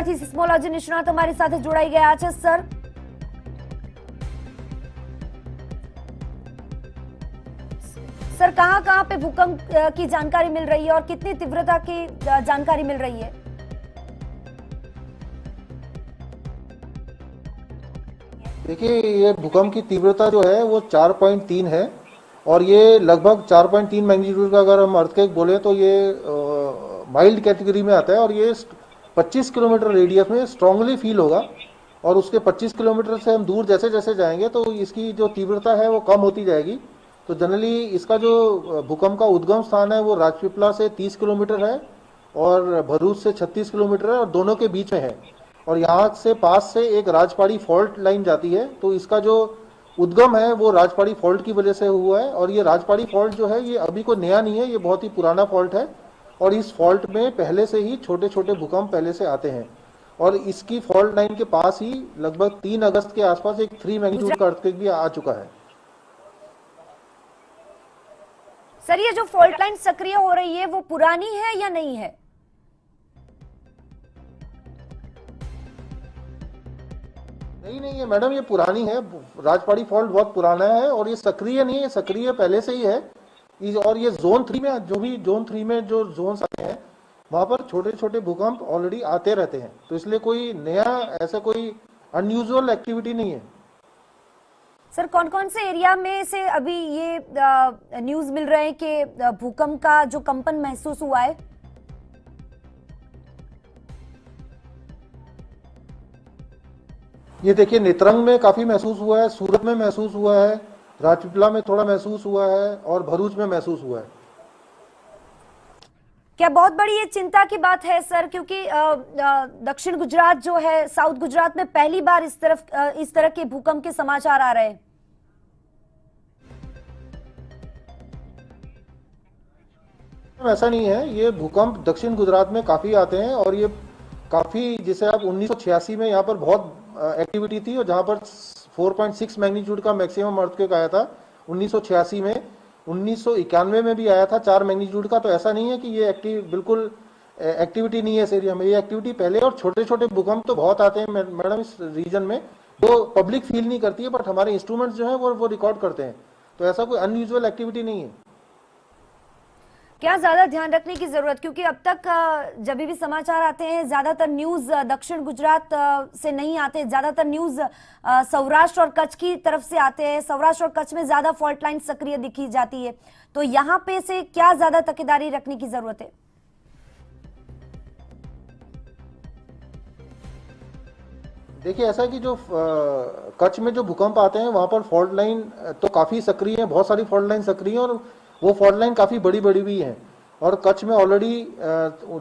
સુરતથી સિસ્મોલોજી નિષ્ણાત અમારી સાથે જોડાઈ ગયા છે। सर कहां पे भूकंप की जानकारी मिल रही है और कितनी तीव्रता की जानकारी मिल रही है? देखिए, ये भूकंप की तीव्रता जो है वो 4.3 है और ये लगभग 4.3 मैग्नीट्यूड का अगर हम अर्थक्वेक बोले तो ये माइल्ड कैटेगरी में आता है और ये 25 किलोमीटर रेडियस में स्ट्रांगली फील होगा और उसके 25 किलोमीटर से हम दूर जैसे जैसे जाएंगे तो इसकी जो तीव्रता है वो कम होती जाएगी। तो जनरली इसका जो भूकंप का उद्गम स्थान है वो राजपीपला से 30 किलोमीटर है और भरूच से 36 किलोमीटर है और दोनों के बीच में है और यहाँ से पास से एक राजपाड़ी फॉल्ट लाइन जाती है। तो इसका जो उद्गम है वो राजपाड़ी फॉल्ट की वजह से हुआ है और ये राजपाड़ी फॉल्ट जो है ये अभी कोई नया नहीं है, ये बहुत ही पुराना फॉल्ट है और इस फॉल्ट में पहले से ही छोटे छोटे भूकंप पहले से आते हैं और इसकी फॉल्ट लाइन के पास ही लगभग 3 अगस्त के आसपास एक 3 मैग्नीट्यूड का अर्थक्वेक भी आ चुका है। सर ये जो फॉल्ट लाइन सक्रिय हो रही है वो पुरानी है या नहीं है? नहीं है मैडम, ये पुरानी है। राजपाड़ी फॉल्ट बहुत पुराना है और ये सक्रिय नहीं है, सक्रिय पहले से ही है। और ये जोन 3 में जो भी जोन 3 में जो जोन्स आते हैं वहां पर छोटे छोटे भूकंप ऑलरेडी आते रहते हैं, तो इसलिए कोई नया ऐसा कोई अनयूजुअल एक्टिविटी नहीं है। सर कौन कौन से एरिया में से अभी ये न्यूज मिल रहे हैं कि भूकंप का जो कंपन महसूस हुआ है? ये देखिए, नेत्रंग में काफी महसूस हुआ है, सूरत में महसूस हुआ है, राजपीपला में थोड़ा महसूस हुआ है और भरूच में महसूस हुआ है। क्या बहुत बड़ी ये चिंता की बात है सर, क्योंकि दक्षिण गुजरात जो है, साउथ गुजरात में पहली बार इस तरह के भूकंप के समाचार आ रहे हैं। ऐसा नहीं है, ये भूकंप दक्षिण गुजरात में काफी आते हैं और ये काफी, जैसे आप 1986 में यहाँ पर बहुत एक्टिविटी थी और जहाँ पर 4.6 मैग्नीट्यूड का मैक्सिमम अर्थक्वेक आया था 1986 में, 1991 में भी आया था 4 मैग्नीट्यूड का। तो ऐसा नहीं है कि ये बिल्कुल एक्टिविटी नहीं है इस एरिया में, ये एक्टिविटी पहले और छोटे छोटे भूकंप तो बहुत आते हैं मैडम इस रीजन में, तो पब्लिक फील नहीं करती है बट हमारे इंस्ट्रूमेंट्स जो है वो रिकॉर्ड करते हैं। तो ऐसा कोई अनयूजुअल एक्टिविटी नहीं है। क्या ज्यादा ध्यान रखने की जरूरत, क्योंकि अब तक जब भी समाचार आते हैं ज्यादातर न्यूज दक्षिण गुजरात से नहीं आते, ज्यादातर न्यूज सौराष्ट्र और कच्छ की तरफ से आते हैं। सौराष्ट्र और कच्छ में ज्यादा फॉल्ट लाइन सक्रिय दिखी जाती है, तो यहाँ पे से क्या ज्यादा तकेदारी रखने की जरूरत है? देखिए, ऐसा कि जो कच्छ में जो भूकंप आते हैं वहां पर फॉल्ट लाइन तो काफी सक्रिय है, बहुत सारी फॉल्ट लाइन सक्रिय है और वो फॉल्ट लाइन काफी बड़ी बड़ी भी है। और कच्छ में ऑलरेडी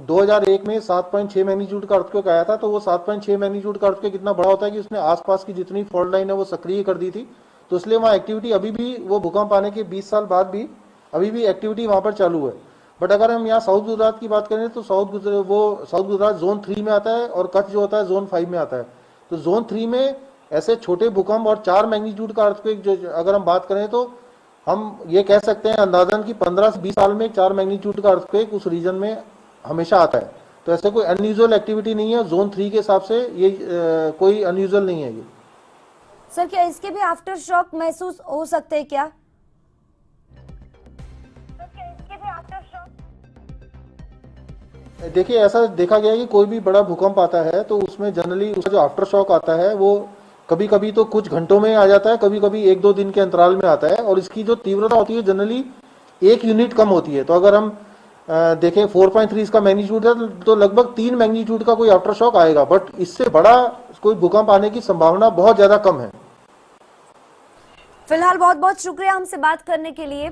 2001 में 7.6 मैग्नीट्यूड का अर्थक्वेक आया था, तो वो 7.6 मैग्नीट्यूड का अर्थक्वेक इतना बड़ा होता है कि उसने आसपास की जितनी फॉल्ट लाइन है वो सक्रिय कर दी थी। तो इसलिए वहाँ एक्टिविटी अभी भी, वो भूकंप आने के 20 साल बाद भी अभी भी एक्टिविटी वहाँ पर चालू है। बट अगर हम यहाँ साउथ गुजरात की बात करें तो साउथ गुजरात जोन 3 में आता है और कच्छ जो होता है जोन 5 में आता है। तो जोन 3 में ऐसे छोटे भूकंप और 4 मैग्नीट्यूड का अर्थक्वेक जो अगर हम बात करें तो हम ये कह सकते हैं अंदाजन कि 15 से 20 साल में 4 मैग्नीट्यूड का अर्थक्वेक उस रीजन में हमेशा आता है। तो ऐसे कोई अनयूजुअल एक्टिविटी नहीं है, जोन 3 के हिसाब से ये कोई अनयूजुअल नहीं है ये। सर क्या इसके भी आफ्टर शॉक महसूस हो सकते हैं क्या? देखिए, ऐसा देखा गया है कि कोई भी बड़ा भूकंप आता है तो उसमें जनरली उसका जो आफ्टर शॉक आता है वो कभी कभी तो कुछ घंटों में आ जाता है, कभी कभी 1-2 दिन के अंतराल में आता है और इसकी जो तीव्रता होती है जनरली 1 यूनिट कम होती है। तो अगर हम देखें 4.3 इसका मैग्नीट्यूड है तो लगभग 3 मैग्नीट्यूड का कोई आफ्टर शॉक आएगा, बट इससे बड़ा कोई भूकंप आने की संभावना बहुत ज्यादा कम है। फिलहाल बहुत बहुत शुक्रिया हमसे बात करने के लिए।